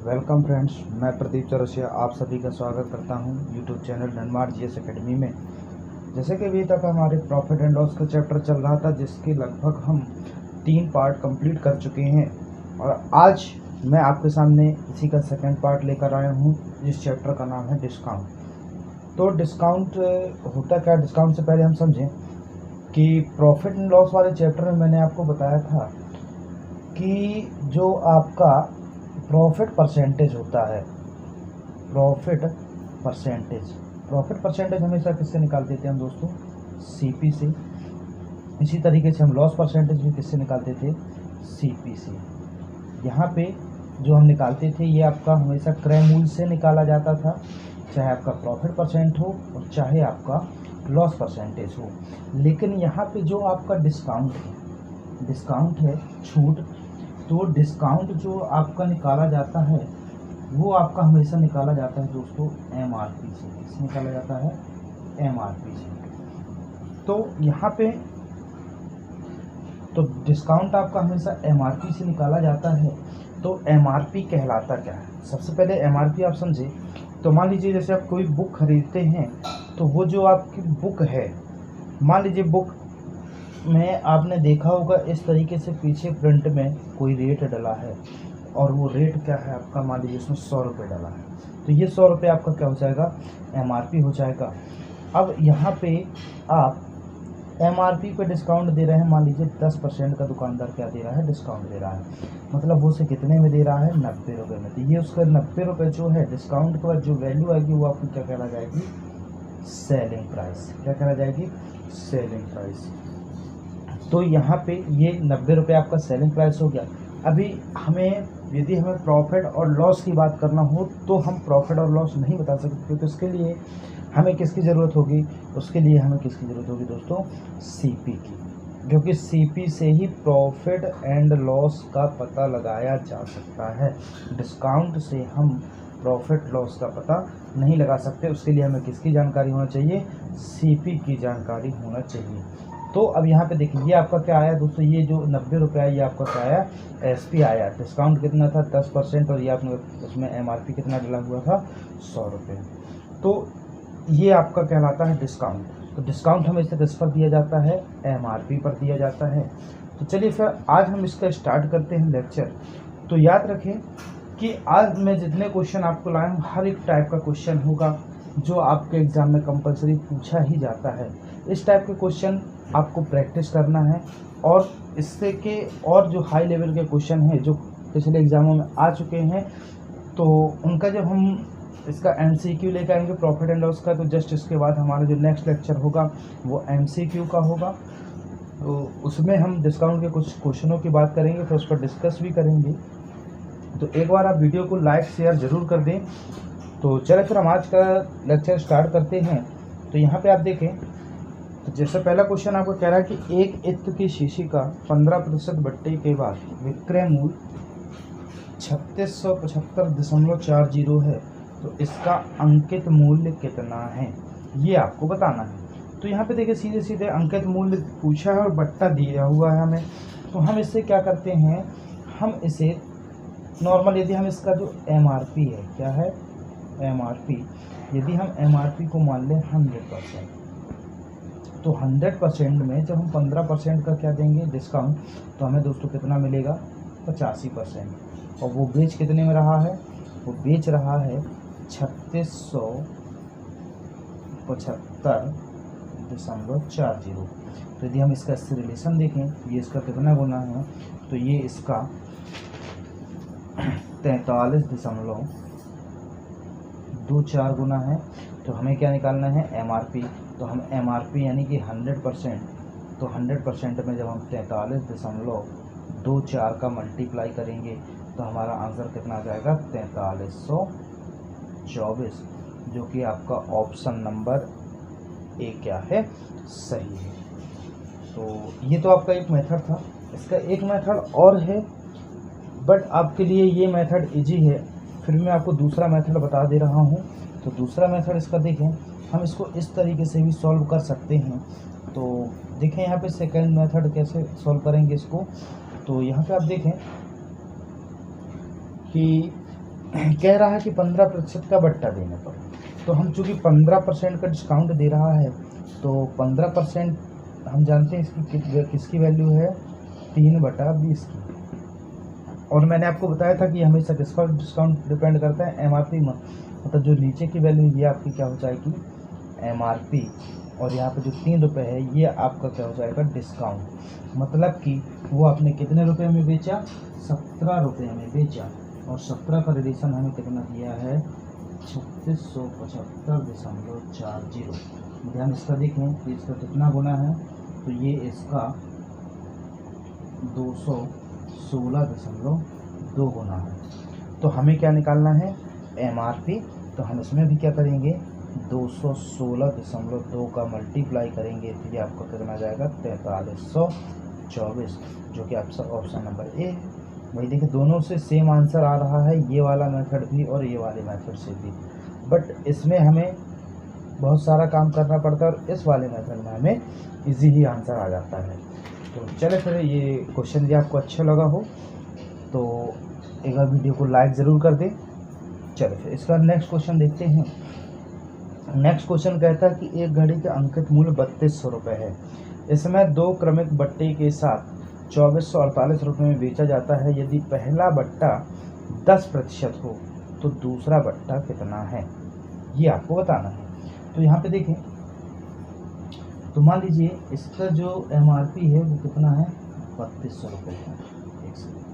Welcome friends, मैं प्रदीप चौरसिया आप सभी का स्वागत करता हूं यूट्यूब चैनल धनमार जीएस एकेडमी में। जैसे कि अभी तक हमारे प्रॉफिट एंड लॉस का चैप्टर चल रहा था, जिसके लगभग हम 3 पार्ट कंप्लीट कर चुके हैं और आज मैं आपके सामने इसी का सेकंड पार्ट लेकर आया हूं, जिस चैप्टर का नाम है डिस्काउंट। तो डिस्काउंट होता क्या? डिस्काउंट से पहले हम समझें कि प्रॉफिट एंड लॉस वाले चैप्टर में मैंने आपको बताया था कि जो आपका प्रॉफिट परसेंटेज होता है, प्रॉफिट परसेंटेज हमेशा किससे निकालते थे हम दोस्तों? सीपी से। इसी तरीके से हम लॉस परसेंटेज भी किससे निकालते थे? सीपी से। यहाँ पे जो हम निकालते थे ये आपका हमेशा क्रय मूल्य से निकाला जाता था, चाहे आपका प्रॉफिट परसेंट हो और चाहे आपका लॉस परसेंटेज हो। लेकिन यहाँ पे जो आपका डिस्काउंट है छूट, तो डिस्काउंट जो आपका निकाला जाता है वो आपका हमेशा निकाला जाता है दोस्तों एमआरपी से। किससे निकाला जाता है? एमआरपी से। तो यहाँ पे तो डिस्काउंट आपका हमेशा एमआरपी से निकाला जाता है। तो एमआरपी कहलाता क्या है? सबसे पहले एमआरपी आप समझे तो मान लीजिए जैसे आप कोई बुक खरीदते हैं तो वो जो आपकी बुक है, मान लीजिए बुक में आपने देखा होगा इस तरीके से पीछे प्रिंट में कोई रेट डला है और वो रेट क्या है आपका? मान लीजिए इसमें 100 रुपये डला है, तो ये 100 रुपये आपका क्या हो जाएगा? एमआरपी हो जाएगा। अब यहाँ पे आप एमआरपी पे डिस्काउंट दे रहे हैं, मान लीजिए 10% का दुकानदार क्या दे रहा है? डिस्काउंट दे रहा है। मतलब वो उसे कितने में दे रहा है? 90 रुपये में। तो ये उसका 90 रुपये जो है डिस्काउंट के बाद जो वैल्यू आएगी वो आपकी क्या कहला जाएगी? Selling price. क्या कहला जाएगी? Selling price. तो यहाँ पे ये 90 रुपये आपका सेलिंग प्राइस हो गया। अभी यदि हमें प्रॉफिट और लॉस की बात करना हो तो हम प्रॉफिट और लॉस नहीं बता सकते, क्योंकि उसके लिए हमें किसकी ज़रूरत होगी? उसके लिए हमें किसकी ज़रूरत होगी दोस्तों? सीपी की, क्योंकि सीपी से ही प्रॉफिट एंड लॉस का पता लगाया जा सकता है। डिस्काउंट से हम प्रॉफिट लॉस का पता नहीं लगा सकते। उसके लिए हमें किसकी जानकारी होना चाहिए? सीपी की जानकारी होना चाहिए। तो अब यहाँ पे देखिए ये आपका क्या आया दोस्तों? ये जो 90 रुपये आया ये आपका क्या आया? एसपी आया। डिस्काउंट कितना था? 10%। और ये आपने उसमें एमआरपी कितना डला हुआ था? 100 रुपये। तो ये आपका कहलाता है डिस्काउंट। तो डिस्काउंट हमें इसे किस पर दिया जाता है? एमआरपी पर दिया जाता है। तो चलिए फिर आज हम इसका स्टार्ट करते हैं लेक्चर। तो याद रखें कि आज मैं जितने क्वेश्चन आपको लाया हूँ हर एक टाइप का क्वेश्चन होगा जो आपके एग्ज़ाम में कंपलसरी पूछा ही जाता है। इस टाइप के क्वेश्चन आपको प्रैक्टिस करना है और इससे के और जो हाई लेवल के क्वेश्चन हैं जो पिछले एग्ज़ामों में आ चुके हैं, तो उनका जब हम इसका एमसीक्यू लेकर आएंगे प्रॉफिट एंड लॉस का, तो जस्ट इसके बाद हमारा जो नेक्स्ट लेक्चर होगा वो एमसीक्यू का होगा। तो उसमें हम डिस्काउंट के कुछ क्वेश्चनों की बात करेंगे, फिर उस पर डिस्कस भी करेंगे। तो एक बार आप वीडियो को लाइक शेयर ज़रूर कर दें। तो चलिए फिर हम आज का लेक्चर स्टार्ट करते हैं। तो यहाँ पे आप देखें तो जैसे पहला क्वेश्चन आपको कह रहा है कि एक इत्र की शीशी का 15% बट्टे के बाद विक्रय मूल्य 3675.40 है, तो इसका अंकित मूल्य कितना है? ये आपको बताना है। तो यहाँ पे देखिए सीधे सीधे अंकित मूल्य पूछा है और बट्टा दिया हुआ है हमें। तो हम इससे क्या करते हैं? हम इसे नॉर्मल, यदि हम इसका जो एमआरपी है, क्या है? एमआरपी। यदि हम एमआरपी को मान लें 100%, तो 100% में जब हम 15% का क्या देंगे? डिस्काउंट, तो हमें दोस्तों कितना मिलेगा? 85%। और वो बेच कितने में रहा है? वो बेच रहा है 3675.40। तो यदि हम इसका इससे रिलेशन देखें, ये इसका कितना गुना है? तो ये इसका 43.24 गुना है। तो हमें क्या निकालना है? एमआरपी। तो हम एमआरपी यानी कि 100%, तो 100% में जब हम 43.24 का मल्टीप्लाई करेंगे तो हमारा आंसर कितना आ जाएगा? 4324, जो कि आपका ऑप्शन नंबर ए क्या है? सही है। तो ये तो आपका एक मेथड था। इसका एक मेथड और है, बट आपके लिए ये मेथड इजी है। फिर मैं आपको दूसरा मेथड बता दे रहा हूँ। तो दूसरा मेथड इसका देखें, हम इसको इस तरीके से भी सॉल्व कर सकते हैं। तो देखें यहाँ पे सेकंड मेथड कैसे सॉल्व करेंगे इसको। तो यहाँ पे आप देखें कि कह रहा है कि 15% का बट्टा देने पर, तो हम चूँकि 15% का डिस्काउंट दे रहा है तो 15% हम जानते हैं इसकी किसकी वैल्यू है 3/20 की। और मैंने आपको बताया था कि हमेशा किस पर डिस्काउंट डिपेंड करता है, एमआरपी में, मतलब जो नीचे की वैल्यू ये आपकी क्या हो जाएगी एमआरपी, और यहाँ पे जो 3 रुपये है ये आपका क्या हो जाएगा डिस्काउंट। मतलब कि वो आपने कितने रुपए में बेचा 17 रुपये में बेचा, और 17 का रिलेशन हमें कितना दिया है 3675.40। यदि हम इसका देखें कि इसका कितना गुना है तो ये इसका 216.2 गुना है। तो हमें क्या निकालना है एमआरपी, तो हम इसमें भी क्या करेंगे 216.2 का मल्टीप्लाई करेंगे तो ये आपका कितना आ जाएगा 4324, जो कि आपका ऑप्शन नंबर ए है। वही देखिए दोनों से सेम आंसर आ रहा है, ये वाला मेथड भी और ये वाले मेथड से भी, बट इसमें हमें बहुत सारा काम करना पड़ता है और इस वाले मेथड में हमें इजी ही आंसर आ जाता है। तो चले फिर, ये क्वेश्चन यदि आपको अच्छा लगा हो तो एक बार वीडियो को लाइक ज़रूर कर दें। चलो फिर इसका नेक्स्ट क्वेश्चन देखते हैं। नेक्स्ट क्वेश्चन कहता है कि एक घड़ी का अंकित मूल्य 3200 रुपये है। इसमें 2 क्रमिक बट्टे के साथ 2448 रुपये में बेचा जाता है। यदि पहला बट्टा 10% हो तो दूसरा बट्टा कितना है, ये आपको बताना है। तो यहाँ पे देखें, तो मान लीजिए इसका जो एमआरपी है वो कितना है 3200 रुपये है। एक सेकंड,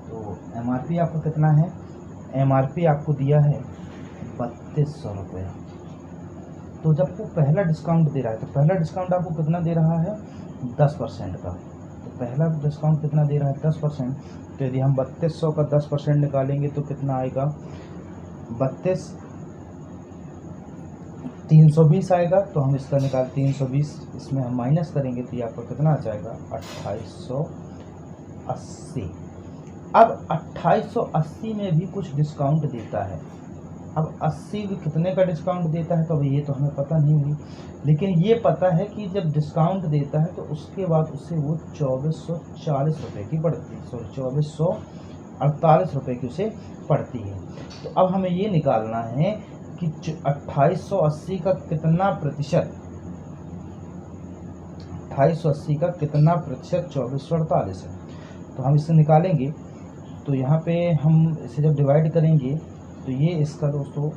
तो एमआरपी आपका कितना है, एमआरपी आपको दिया है 3200 रुपये। तो जब वो पहला डिस्काउंट दे रहा है तो पहला डिस्काउंट आपको कितना दे रहा है 10% का। तो पहला डिस्काउंट कितना दे रहा है 10%। तो यदि हम 3200 का 10% निकालेंगे तो कितना आएगा 320 आएगा। तो हम इसका निकाल 320 इसमें हम माइनस करेंगे तो ये आपको कितना आ जाएगा 2880। अब 2880 में भी कुछ डिस्काउंट देता है। अब 80 भी कितने का डिस्काउंट देता है तो अभी ये तो हमें पता नहीं हुई, लेकिन ये पता है कि जब डिस्काउंट देता है तो उसके बाद उससे वो 2440 रुपये की पड़ती है, सॉरी 2448 रुपये की उसे पड़ती है। तो अब हमें ये निकालना है कि 2880 का कितना प्रतिशत, 2880 का कितना प्रतिशत 2448 है। तो हम इसे निकालेंगे तो यहाँ पे हम इसे जब डिवाइड करेंगे तो ये इसका दोस्तों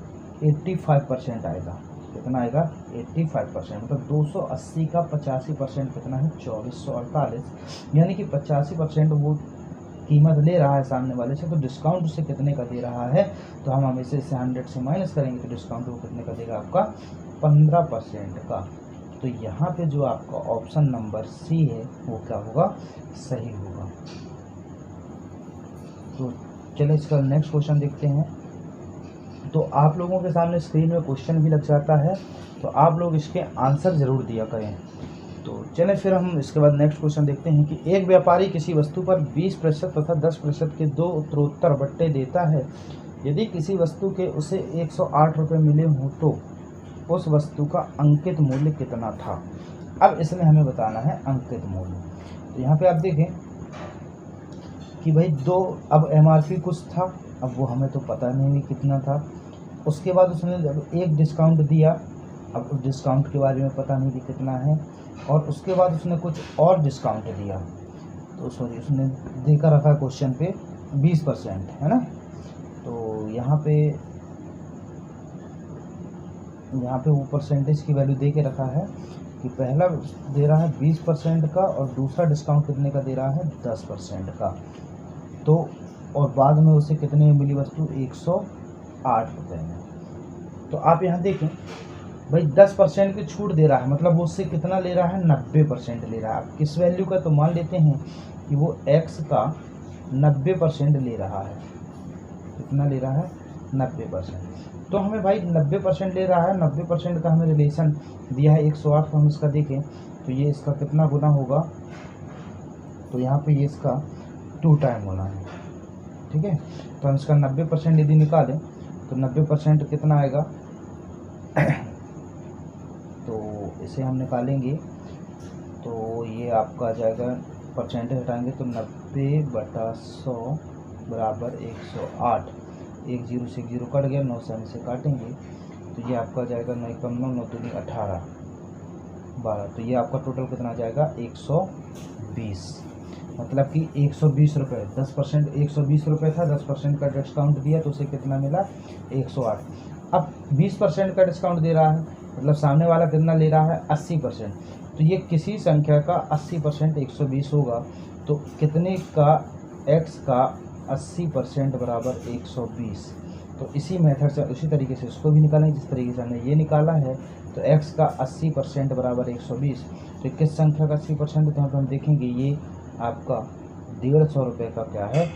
85% आएगा। कितना आएगा 85%, मतलब 280 का 85% कितना है 2448, यानी कि 85% वो कीमत ले रहा है सामने वाले से। तो डिस्काउंट उससे कितने का दे रहा है, तो हम हमेशा इसे 100 से माइनस करेंगे तो डिस्काउंट वो कितने का देगा आपका 15% का। तो यहाँ पे जो आपका ऑप्शन नंबर सी है वो क्या होगा सही होगा। तो चलिए इसका नेक्स्ट क्वेश्चन देखते हैं। तो आप लोगों के सामने स्क्रीन में क्वेश्चन भी लग जाता है, तो आप लोग इसके आंसर ज़रूर दिया करें। तो चलें फिर हम इसके बाद नेक्स्ट क्वेश्चन देखते हैं कि एक व्यापारी किसी वस्तु पर 20% तथा 10% के 2 उत्तरोत्तर बट्टे देता है। यदि किसी वस्तु के उसे 108 रुपये मिले हों तो उस वस्तु का अंकित मूल्य कितना था। अब इसमें हमें बताना है अंकित मूल्य। तो यहाँ पे आप देखें कि भाई अब एमआरपी कुछ था, अब वो हमें तो पता नहीं कितना था। उसके बाद उसने जब एक डिस्काउंट दिया, अब उस डिस्काउंट के बारे में पता नहीं कि कितना है, और उसके बाद उसने कुछ और डिस्काउंट दिया, तो सॉरी उसने देकर रखा क्वेश्चन पे 20% है ना। तो यहाँ पे वो परसेंटेज की वैल्यू दे के रखा है कि पहला दे रहा है 20% का और दूसरा डिस्काउंट कितने का दे रहा है 10% का। तो और बाद में उसे कितने में मिली वस्तु 108 रुपये में। तो आप यहाँ देखें भाई 10% की छूट दे रहा है, मतलब वो उससे कितना ले रहा है 90% ले रहा है। आप किस वैल्यू का, तो मान लेते हैं कि वो x का 90% ले रहा है। कितना ले रहा है 90%। तो हमें भाई 90% ले रहा है, 90% का हमें रिलेशन दिया है 108। तो हम इसका देखें तो ये इसका कितना गुना होगा, तो यहाँ पे ये इसका 2 टाइम होना है, ठीक है। तो हम इसका 90% यदि निकालें तो 90% कितना आएगा तो इसे हम निकालेंगे तो ये आपका आ जाएगा, परसेंटेज हटाएंगे तो 90/100 बराबर 108। 1 0 से 1 0 कट गया, 9 से हम इसे काटेंगे तो ये आपका जाएगा 9 कम 9, 9 दूनी 18, 12। तो ये आपका टोटल कितना जाएगा 120। मतलब कि 120 रुपये, 10% 120 रुपये था, 10% का डिस्काउंट दिया तो उसे कितना मिला 108। अब 20% का डिस्काउंट दे रहा है, मतलब सामने वाला कितना ले रहा है 80%। तो ये किसी संख्या का 80% 120 होगा, तो कितने का x का 80% बराबर 120। तो इसी मेथड से उसी तरीके से इसको भी निकालेंगे जिस तरीके से हमने ये निकाला है। तो x का 80% बराबर 120। तो किस संख्या का 80% तो हम देखेंगे ये आपका 150 रुपये का क्या है,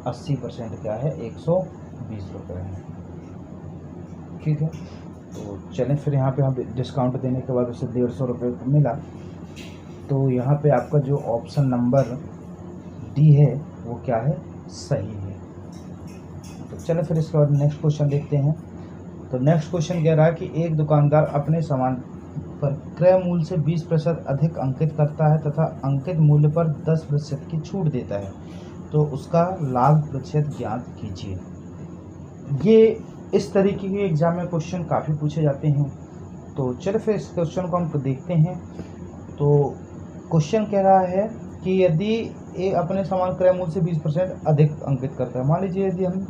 80% क्या है 120 रुपये है। ठीक है, तो चलें फिर यहाँ पे हम डिस्काउंट देने के बाद उसे 150 रुपये मिला। तो यहाँ पे आपका जो ऑप्शन नंबर डी है वो क्या है, सही है। तो चलें फिर इसके बाद नेक्स्ट क्वेश्चन देखते हैं। तो नेक्स्ट क्वेश्चन कह रहा है कि एक दुकानदार अपने सामान पर क्रय मूल्य से 20% अधिक अंकित करता है तथा अंकित मूल्य पर 10% की छूट देता है, तो उसका लाभ प्रतिशत ज्ञात कीजिए। ये इस तरीके के एग्जाम में क्वेश्चन काफ़ी पूछे जाते हैं। तो चलो फिर इस क्वेश्चन को हम देखते हैं। तो क्वेश्चन कह रहा है कि यदि ये अपने सामान क्रय मूल्य से 20% अधिक अंकित करता है, मान लीजिए यदि हम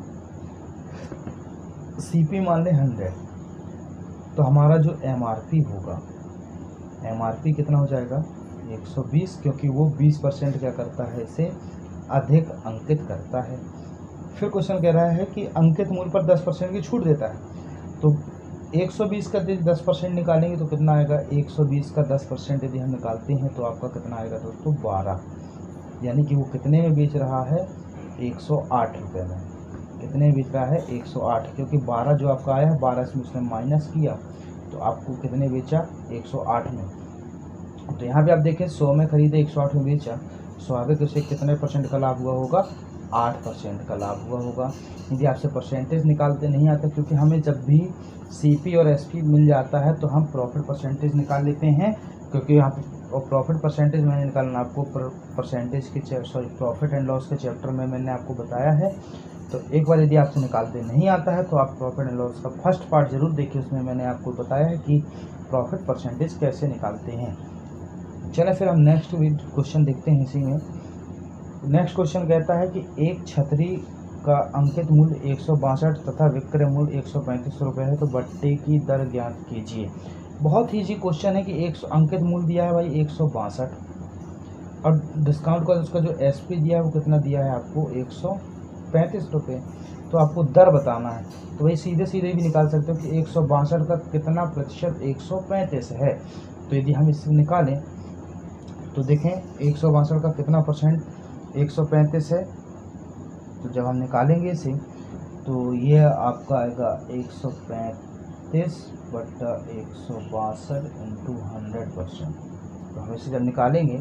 सीपी मान लें 100, तो हमारा जो एमआरपी होगा, एमआरपी कितना हो जाएगा 120, क्योंकि वो 20% क्या करता है, इसे अधिक अंकित करता है। फिर क्वेश्चन कह रहा है कि अंकित मूल्य पर 10% की छूट देता है, तो 120 का 10% निकालेंगे तो कितना आएगा, 120 का 10% यदि हम निकालते हैं तो आपका कितना आएगा दोस्तों 12। यानी कि वो कितने में बेच रहा है 108 रुपये में। कितने में बेच रहा है 108, क्योंकि 12 जो आपका आया है 12 से उसने माइनस किया तो आपको कितने बेचा 108 में। तो यहाँ पे आप देखें 100 में खरीदे 108 में बेचा, स्वाभाविक उसे कितने % का लाभ हुआ होगा, 8% का लाभ हुआ होगा। यदि आपसे परसेंटेज निकालते नहीं आता, क्योंकि हमें जब भी सीपी और एसपी मिल जाता है तो हम प्रॉफिट परसेंटेज निकाल लेते हैं, क्योंकि यहाँ पर और प्रॉफिट परसेंटेज मैंने निकालना आपको परसेंटेज के प्रॉफिट एंड लॉस के चैप्टर में मैंने आपको बताया है। तो एक बार यदि आपसे निकालते नहीं आता है तो आप प्रॉफिट एंड लॉस का फर्स्ट पार्ट जरूर देखिए, उसमें मैंने आपको बताया है कि प्रॉफिट परसेंटेज कैसे निकालते हैं। चलिए फिर हम नेक्स्ट क्वेश्चन देखते हैं। इसी में नेक्स्ट क्वेश्चन कहता है कि एक छतरी का अंकित मूल्य 162 तथा विक्रय मूल्य 135 रुपये है, तो बट्टे की दर ज्ञात कीजिए। बहुत ईजी क्वेश्चन है कि एक अंकित मूल्य दिया है भाई 162 और डिस्काउंट का उसका जो एसपी दिया है वो कितना दिया है आपको 135 रुपये। तो आपको दर बताना है, तो भाई सीधे सीधे भी निकाल सकते हो कि 162 का कितना प्रतिशत 135 है। तो यदि हम इसे निकालें तो देखें 162 का कितना % 135 है। तो जब हम निकालेंगे इसे तो ये आपका आएगा 135 बटा 162 इंटू 100%। तो हम इसे जब निकालेंगे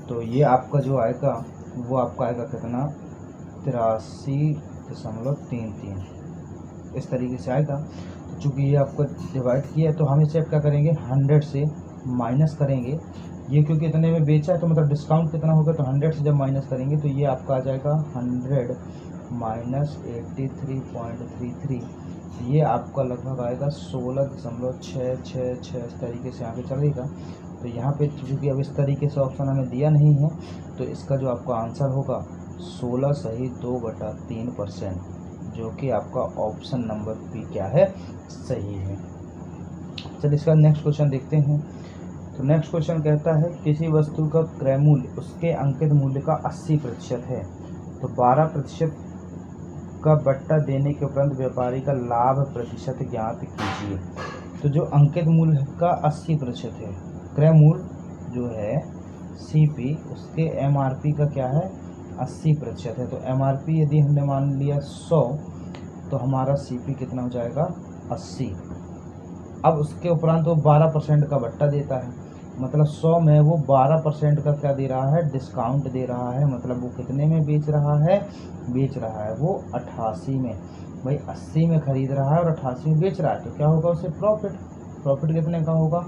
तो ये आपका जो आएगा वो आपका आएगा कितना 83.33 इस तरीके से आएगा। तो चूँकि ये आपको डिवाइड किया है तो हम इसे क्या करेंगे 100 से माइनस करेंगे। ये क्योंकि इतने में बेचा है तो मतलब डिस्काउंट कितना होगा, तो 100 से जब माइनस करेंगे तो ये आपका आ जाएगा 100 माइनस 83.33। ये आपका लगभग आएगा 16.666 इस तरीके से आगे चलेगा। तो यहाँ पे चूँकि अब इस तरीके से ऑप्शन हमें दिया नहीं है तो इसका जो आपका आंसर होगा 16 सही 2/3%, जो कि आपका ऑप्शन नंबर बी क्या है, सही है। चलिए इसका नेक्स्ट क्वेश्चन देखते हैं। तो नेक्स्ट क्वेश्चन कहता है किसी वस्तु का क्रय मूल्य उसके अंकित मूल्य का 80% है, तो 12% का बट्टा देने के उपरांत व्यापारी का लाभ प्रतिशत ज्ञात कीजिए। तो जो अंकित मूल्य का 80% है, क्रय मूल्य जो है सीपी उसके एमआरपी का क्या है 80% है। तो एमआरपी यदि हमने मान लिया 100 तो हमारा सीपी कितना हो जाएगा 80। अब उसके उपरांत वो 12% का बट्टा देता है, मतलब 100 में वो 12% का क्या दे रहा है, डिस्काउंट दे रहा है। मतलब वो कितने में बेच रहा है वो 88 में। भाई 80 में खरीद रहा है और 88 में बेच रहा है, तो क्या होगा उसे प्रॉफिट कितने का होगा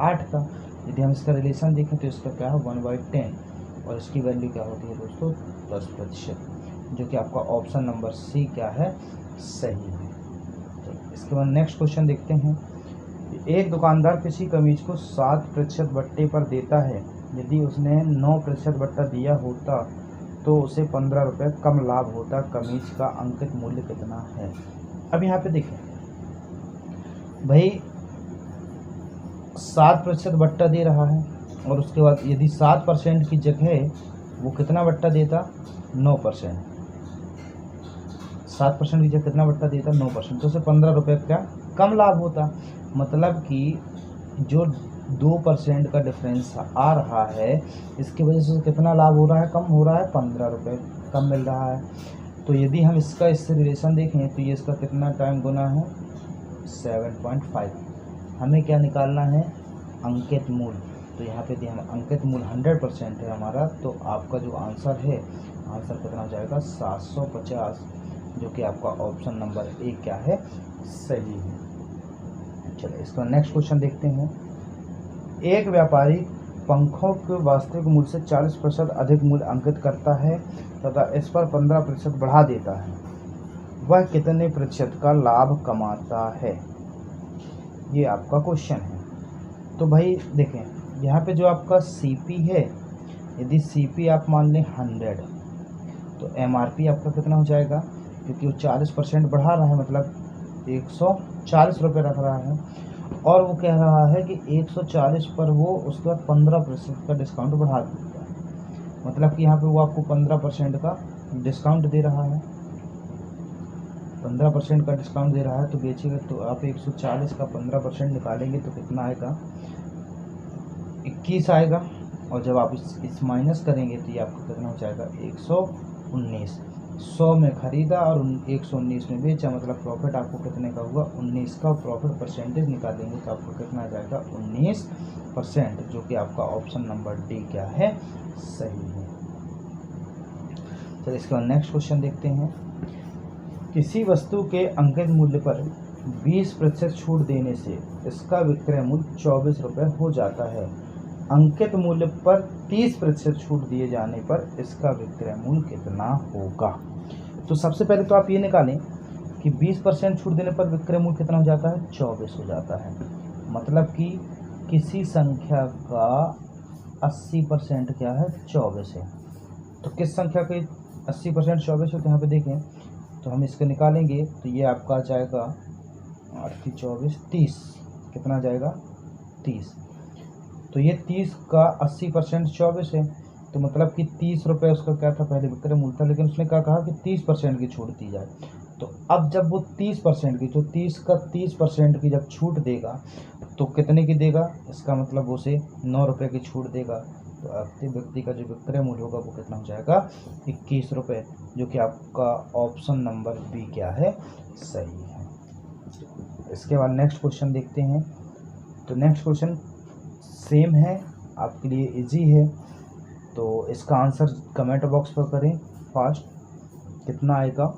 8 का। यदि हम इसका रिलेशन देखें तो इसका क्या है 1/10 और इसकी वैल्यू क्या होती है दोस्तों 10%। जो कि आपका ऑप्शन नंबर सी क्या है, सही है। तो इसके बाद नेक्स्ट क्वेश्चन देखते हैं। एक दुकानदार किसी कमीज को 7% बट्टे पर देता है। यदि उसने 9% बट्टा दिया होता तो उसे 15 रुपये कम लाभ होता। कमीज का अंकित मूल्य कितना है? अब यहाँ पे देखें भाई, 7% बट्टा दे रहा है और उसके बाद यदि 7% की जगह वो कितना बट्टा देता, 9%। 7% की जगह कितना बट्टा देता, 9%, तो उसे 15 रुपये क्या कम लाभ होता। मतलब कि जो 2% का डिफरेंस आ रहा है, इसकी वजह से कितना लाभ हो रहा है, कम हो रहा है, 15 रुपये कम मिल रहा है। तो यदि हम इससे रिलेशन देखें तो ये इसका कितना टाइम गुना है, 7.5। हमें क्या निकालना है, अंकित मूल्य। तो यहाँ पे हम अंकित मूल्य 100% है हमारा, तो आपका जो आंसर है, आंसर कितना हो जाएगा, 750, जो कि आपका ऑप्शन नंबर ए क्या है, सही है। चलिए इसका नेक्स्ट क्वेश्चन देखते हैं। एक व्यापारी पंखों के वास्तविक मूल्य से 40% अधिक मूल्य अंकित करता है तथा इस पर 15% बढ़ा देता है। वह कितने प्रतिशत का लाभ कमाता है? ये आपका क्वेश्चन है। तो भाई देखें, यहाँ पे जो आपका सीपी है, यदि सीपी आप मान लें 100, तो एमआरपी आपका कितना हो जाएगा, क्योंकि वो 40% बढ़ा रहा है, मतलब 140 रुपये रख रहा है, और वो कह रहा है कि 140 पर वो उसके बाद 15% का डिस्काउंट बढ़ा देता है। मतलब कि यहाँ पे वो आपको 15% का डिस्काउंट दे रहा है, 15% का डिस्काउंट दे रहा है। तो बेचेगा तो आप 140 का 15% निकालेंगे तो कितना आएगा, 21 आएगा। और जब आप इस माइनस करेंगे तो ये आपको कितना हो जाएगा, 119। 100 में खरीदा और 119 में बेचा, मतलब प्रॉफिट आपको कितने का हुआ, 19 का। प्रॉफिट परसेंटेज निकालेंगे तो आपको कितना आ जाएगा, 19%, जो कि आपका ऑप्शन नंबर डी क्या है, सही है। चलिए इसके बाद नेक्स्ट क्वेश्चन देखते हैं। किसी वस्तु के अंकित मूल्य पर 20% छूट देने से इसका विक्रय मूल्य 24 रुपये हो जाता है। अंकित मूल्य पर 30% छूट दिए जाने पर इसका विक्रय मूल्य कितना होगा? तो सबसे पहले तो आप ये निकालें कि 20% छूट देने पर विक्रय मूल्य कितना हो जाता है, 24 हो जाता है। मतलब कि किसी संख्या का 80% क्या है, 24 है। तो किस संख्या के 80% 24 है, तो यहाँ पे देखें तो हम इसको निकालेंगे तो ये आपका आ जाएगा 8 की 24, 30, कितना आ जाएगा, 30। तो ये 30 का 80% 24 है, तो मतलब कि 30 रुपये उसका क्या था, पहले विक्रय मूल्य था, लेकिन उसने क्या कहा कि 30% की छूट दी जाए। तो अब जब वो 30% की, तो 30 का 30% की जब छूट देगा तो कितने की देगा, इसका मतलब उसे 9 रुपये की छूट देगा। तो अंतिम व्यक्ति का जो विक्रय मूल्य होगा वो कितना हो जाएगा, 21 रुपये, जो कि आपका ऑप्शन नंबर बी क्या है, सही है। इसके बाद नेक्स्ट क्वेश्चन देखते हैं। तो नेक्स्ट क्वेश्चन सेम है, आपके लिए इजी है, तो इसका आंसर कमेंट बॉक्स पर करें फास्ट, कितना आएगा,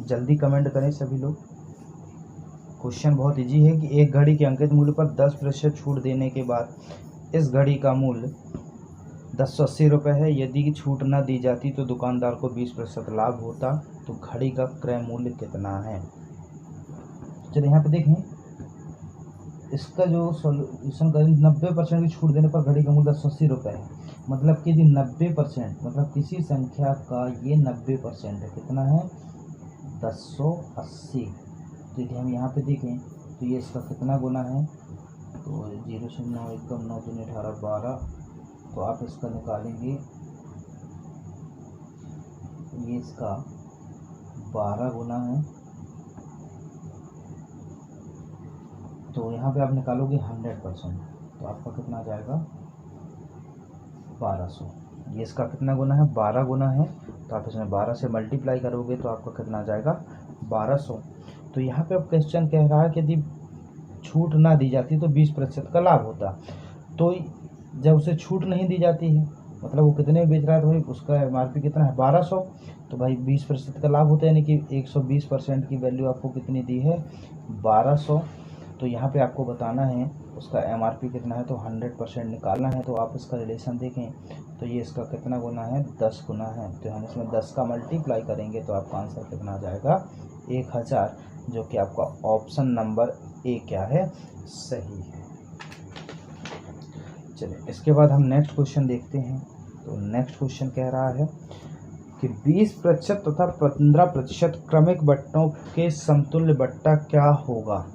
जल्दी कमेंट करें सभी लोग। क्वेश्चन बहुत इजी है कि एक घड़ी के अंकित मूल्य पर 10% छूट देने के बाद इस घड़ी का मूल्य 1080 रुपये है। यदि छूट न दी जाती तो दुकानदार को 20% लाभ होता। तो घड़ी का क्रय मूल्य कितना है? चलिए यहाँ पे देखें, इसका जो सॉल्यूशन करें, 90% की छूट देने पर घड़ी का मूल्य 1080 रुपये है। मतलब कि यदि 90%, मतलब किसी संख्या का ये 90% है, कितना है, 1080। तो यदि हम यहाँ पे देखें तो ये इसका कितना गुना है, तो 0 से 9, 1 कम 9 3 18 12। तो आप इसका निकालेंगे, ये इसका 12 गुना है। तो यहाँ पे आप निकालोगे 100%, तो आपका कितना आ जाएगा, 1200। ये इसका कितना गुना है, 12 गुना है। तो आप इसमें 12 से मल्टीप्लाई करोगे तो आपका कितना आ जाएगा, 1200। तो यहाँ पे अब क्वेश्चन कह रहा है कि यदि छूट ना दी जाती तो 20% का लाभ होता। तो जब उसे छूट नहीं दी जाती है, मतलब वो कितने में बेच रहा है, तो भाई उसका एमआरपी कितना है, 1200। तो भाई 20% का लाभ होता है, यानी कि 120% की वैल्यू आपको कितनी दी है, 1200। तो यहाँ पे आपको बताना है उसका MRP कितना है, तो 100% निकालना है। तो आप इसका रिलेशन देखें तो ये इसका कितना गुना है, 10 गुना है। तो हम इसमें 10 का मल्टीप्लाई करेंगे तो आपका आंसर कितना आ जाएगा, 1000, जो कि आपका ऑप्शन नंबर ए क्या है, सही है। चलिए इसके बाद हम नेक्स्ट क्वेश्चन देखते हैं। तो नेक्स्ट क्वेश्चन कह रहा है कि 20% तथा 15% क्रमिक बट्टों के समतुल्य बट्टा क्या होगा।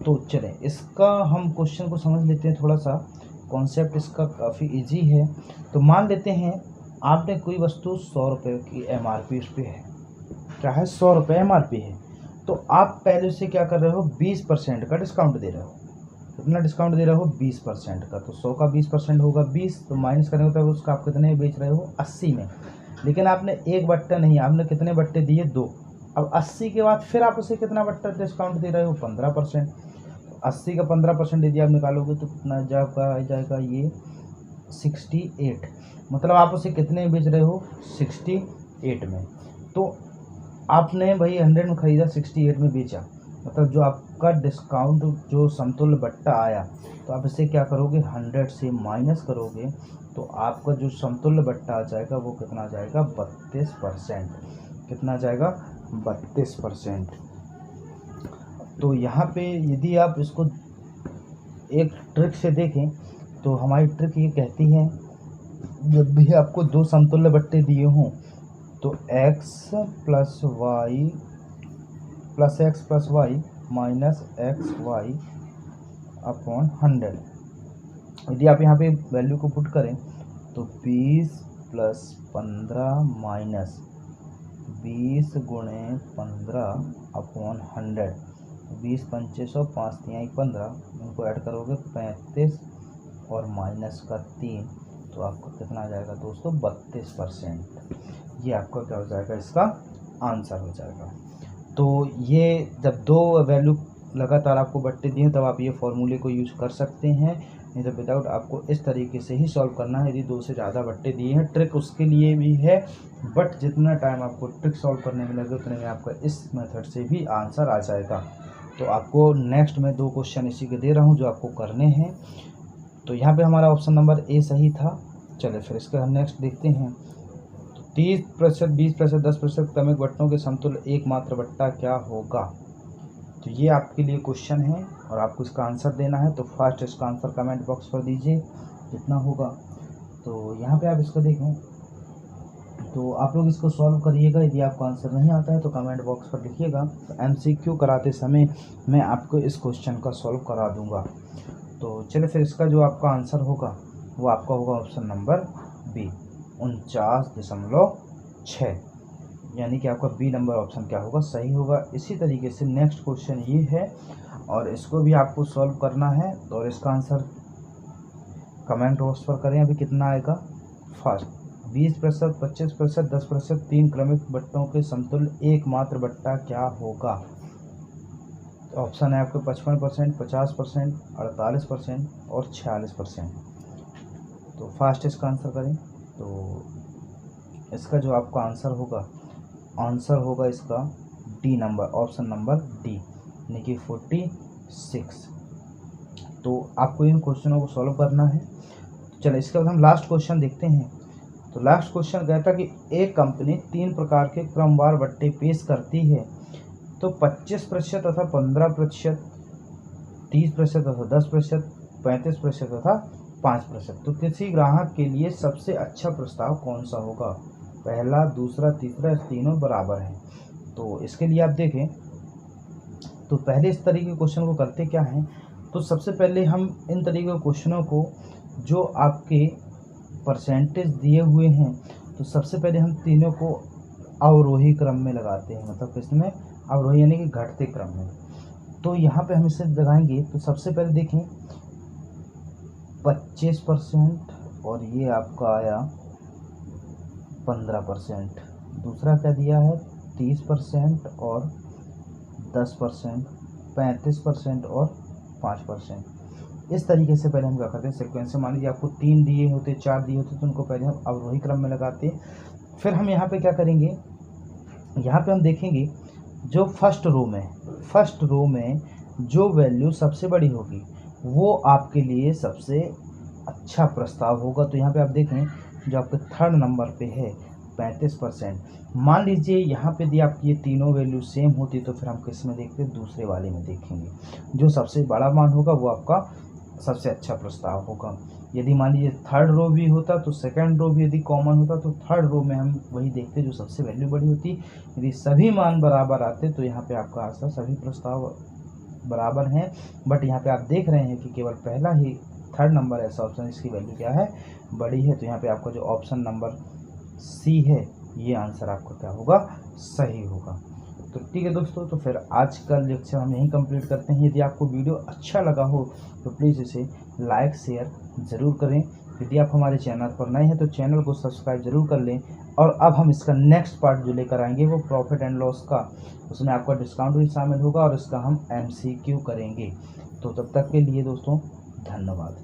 तो चलें इसका हम क्वेश्चन को समझ लेते हैं। थोड़ा सा कॉन्सेप्ट इसका काफ़ी इजी है। तो मान लेते हैं आपने कोई वस्तु 100 रुपये की MRP उस पर है, क्या है, 100 रुपये MRP है। तो आप पहले से क्या कर रहे हो, 20% का डिस्काउंट दे रहे हो। कितना डिस्काउंट दे रहे हो, 20% का। तो 100 का 20% होगा 20, तो माइनस करेंगे तो उसका आप कितने में बेच रहे हो, 80 में। लेकिन आपने एक बट्टा नहीं, आपने कितने बट्टे दिए, 2। अब 80 के बाद फिर आप उसे कितना बट्टा डिस्काउंट दे रहे हो, 15%। 80 का 15% यदि आप निकालोगे तो कितना जाएगा ये 68। मतलब आप उसे कितने में बेच रहे हो, 68 में। तो आपने भाई 100 में ख़रीदा, 68 में बेचा, मतलब जो आपका डिस्काउंट जो समतुल्य बट्टा आया, तो आप इसे क्या करोगे, 100 से माइनस करोगे तो आपका जो समतुल्य बट्टा आ जाएगा वो कितना आ जाएगा, 32%। कितना आ जाएगा, 32%। तो यहाँ पे यदि आप इसको एक ट्रिक से देखें तो हमारी ट्रिक ये कहती है, जब भी आपको दो समतुल्य बट्टे दिए हों तो x plus Y minus X Y upon 100। यदि आप यहाँ पे वैल्यू को पुट करें तो 20 प्लस 15 माइनस 20 गुणे 15 अपॉन 100। 20 पंचे 100, 5 तिहाई 15, इनको ऐड करोगे 35 और माइनस का 3, तो आपको कितना आ जाएगा दोस्तों, 32%। ये आपका क्या हो जाएगा, इसका आंसर हो जाएगा। तो ये जब दो वैल्यू लगातार आपको बट्टे दिए तब आप ये फॉर्मूले को यूज कर सकते हैं, नहीं तो विदाउट आपको इस तरीके से ही सॉल्व करना है। यदि दो से ज़्यादा बट्टे दिए हैं, ट्रिक उसके लिए भी है, बट जितना टाइम आपको ट्रिक सॉल्व करने में लगे उतने में आपका इस मेथड से भी आंसर आ जाएगा। तो आपको नेक्स्ट में 2 क्वेश्चन इसी के दे रहा हूँ जो आपको करने हैं। तो यहाँ पे हमारा ऑप्शन नंबर ए सही था। चलिए फिर इसका हम नेक्स्ट देखते हैं। 30%, 20%, 10% क्रमिक बट्टों के समतुल्य एकमात्र बट्टा क्या होगा। तो ये आपके लिए क्वेश्चन है और आपको इसका आंसर देना है। तो फर्स्ट इसका आंसर कमेंट बॉक्स पर दीजिए कितना होगा। तो यहाँ पे आप इसको देखें तो आप लोग इसको सॉल्व करिएगा। यदि आपको आंसर नहीं आता है तो कमेंट बॉक्स पर लिखिएगा। तो MCQ कराते समय मैं आपको इस क्वेश्चन का सॉल्व करा दूँगा। तो चलिए फिर इसका जो आपका आंसर होगा वो आपका होगा ऑप्शन नंबर बी, 49.6, यानी कि आपका बी नंबर ऑप्शन क्या होगा, सही होगा। इसी तरीके से नेक्स्ट क्वेश्चन ये है और इसको भी आपको सॉल्व करना है। और इसका आंसर कमेंट बॉक्स पर करें। अभी कितना आएगा, फर्स्ट 20%, 25%, 10% 3 क्रमिक बट्टों के समतुल्य एकमात्र बट्टा क्या होगा। ऑप्शन है आपके 55%, 50%, 48% और 46%। तो फास्ट इसका आंसर करें। तो इसका जो आपका आंसर होगा इसका D number, option number D, यानी कि 46। तो आपको इन क्वेश्चनों को सॉल्व करना है। चलो इसके बाद हम लास्ट क्वेश्चन देखते हैं। तो लास्ट क्वेश्चन कहता है कि एक कंपनी 3 प्रकार के क्रमवार बट्टे पेश करती है। तो 25% तथा 15%, 30% तथा 10%, 35% तथा 5%। तो किसी ग्राहक के लिए सबसे अच्छा प्रस्ताव कौन सा होगा, पहला, दूसरा, तीसरा, तीनों बराबर हैं। तो इसके लिए आप देखें तो पहले इस तरीके के क्वेश्चन को करते क्या हैं। तो सबसे पहले हम इन तरीके के क्वेश्चनों को जो आपके परसेंटेज दिए हुए हैं, तो सबसे पहले हम तीनों को अवरोही क्रम में लगाते हैं, मतलब किसमें, अवरोही यानी कि घटते क्रम में। तो यहाँ पे हम इसे लगाएंगे। तो सबसे पहले देखें 25% और ये आपका आया 15%। दूसरा क्या दिया है 30% और 10%, 35% और 5%। इस तरीके से पहले हम क्या करते हैं, सीक्वेंस से। मान लीजिए आपको 3 दिए होते, 4 दिए होते, तो उनको पहले हम अवरोही क्रम में लगाते हैं। फिर हम यहाँ पे क्या करेंगे, यहाँ पे हम देखेंगे जो फर्स्ट रो में जो वैल्यू सबसे बड़ी होगी वो आपके लिए सबसे अच्छा प्रस्ताव होगा। तो यहाँ पे आप देखें जो आपके थर्ड नंबर पे है 35%। मान लीजिए यहाँ पे यदि आपकी ये तीनों वैल्यू सेम होती तो फिर हम किस में देखते, दूसरे वाले में देखेंगे। जो सबसे बड़ा मान होगा वो आपका सबसे अच्छा प्रस्ताव होगा। यदि मान लीजिए थर्ड रो भी होता तो सेकंड रो भी यदि कॉमन होता तो थर्ड रो में हम वही देखते जो सबसे वैल्यू बड़ी होती। यदि सभी मान बराबर आते तो यहाँ पे आपका आंसर सभी प्रस्ताव बराबर हैं, बट यहाँ पे आप देख रहे हैं कि केवल पहला ही थर्ड नंबर ऐसा ऑप्शन इसकी वैल्यू क्या है, बड़ी है। तो यहाँ पे आपका जो ऑप्शन नंबर सी है ये आंसर आपका क्या होगा, सही होगा। तो ठीक है दोस्तों, तो फिर आज का लेक्चर हम यहीं कंप्लीट करते हैं। यदि आपको वीडियो अच्छा लगा हो तो प्लीज़ इसे लाइक शेयर ज़रूर करें। यदि आप हमारे चैनल पर नए हैं तो चैनल को सब्सक्राइब ज़रूर कर लें। और अब हम इसका नेक्स्ट पार्ट जो लेकर आएंगे वो प्रॉफिट एंड लॉस का, उसमें आपका डिस्काउंट भी शामिल होगा और इसका हम MCQ करेंगे। तो तब तक के लिए दोस्तों धन्यवाद।